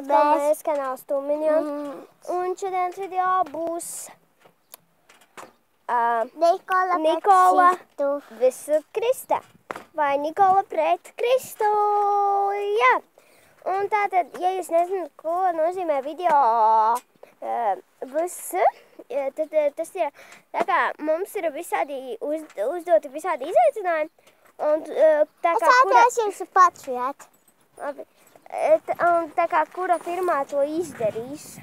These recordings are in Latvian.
mēs kanāls Tumiņa. Un šodienas video būs Nikola visu Krista. Vai Nikola pret Kristu. Jā. Un tātad, ja jūs nezināt, ko nozīmē video visu, tad tas ir tā kā mums ir visādi uzdoti visādi izaicinājumi. Un tā kā Es jums patriot. Labi. Un tā kā kura firmā to izdarīs.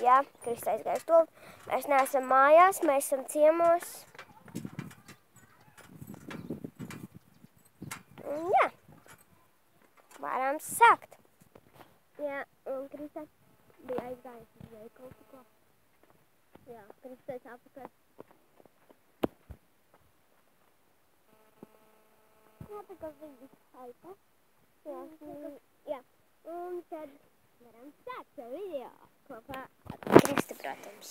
Jā, Krista aizgājas to. Mēs neesam mājās, mēs esam ciemos. Un jā. Varam sākt. Jā, un Krista bija aizgājis uz veikalu tikko. Jā, Krista apakaļ. Nopaka viņa aika. Jā, un tad varam sākt šo video kopā ar Kristu, protams.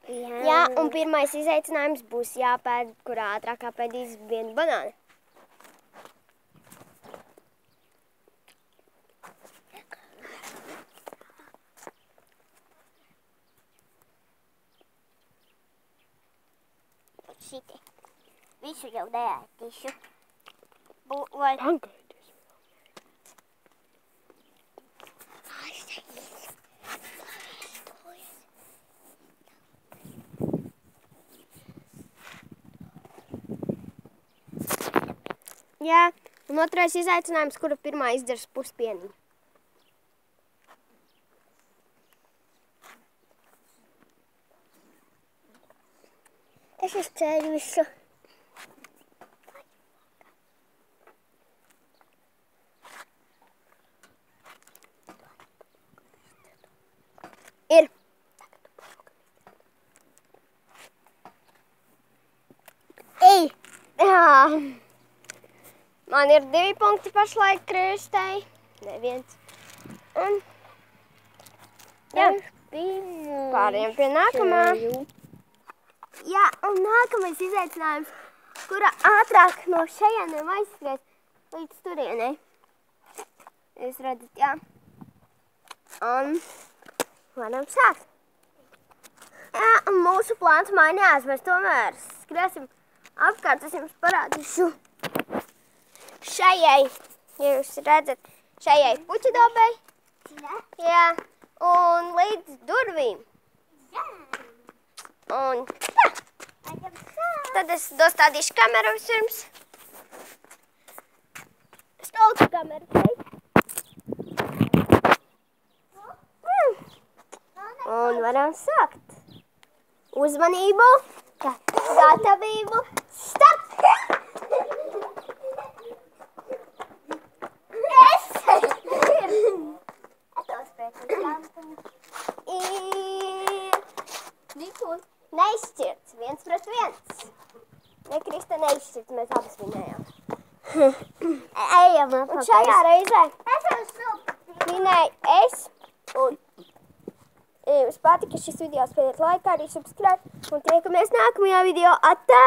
Jā, un pirmais izaicinājums būs jāpēd, kurā ātrāk apēdīs vienu banānu. Šiti. Visu jau neētīšu. Pagaidīs. Jā, un otrais izaicinājums, kura pirmā izdars puspieniņu. Es izcēļu visu. Ir. Ej! Jā. Man ir 2 punkti pašlaik Kristai. Neviens. Un jā. Pārējām pie nākamā. Jā, un nākamais izaicinājums, kura ātrāk no šejieniem aizskries līdz turienei. Jūs redzat, jā. Un varam sākt. Jā, un mūsu plāns mainījās, mēs tomēr skriesim apkārt, es jums parādīšu šajai, ja jūs redzat, šajai puķidobei. Jā, un līdz durvīm. Un jā, tad es dostādīšu kameru vispirms. Stolku kameru šeit. Un varam sākt. Uzmanību, gatavību, start! Yes! Neizšķirts, 1 pret 1. Ne, Krista neizšķirts, mēs abas vinējām. Ejam Un šajā reizē vinēju es. Un ja jums patika šis video, spēliet laiku, arī subscribe. Un tiekamies nākamajā video. Atā!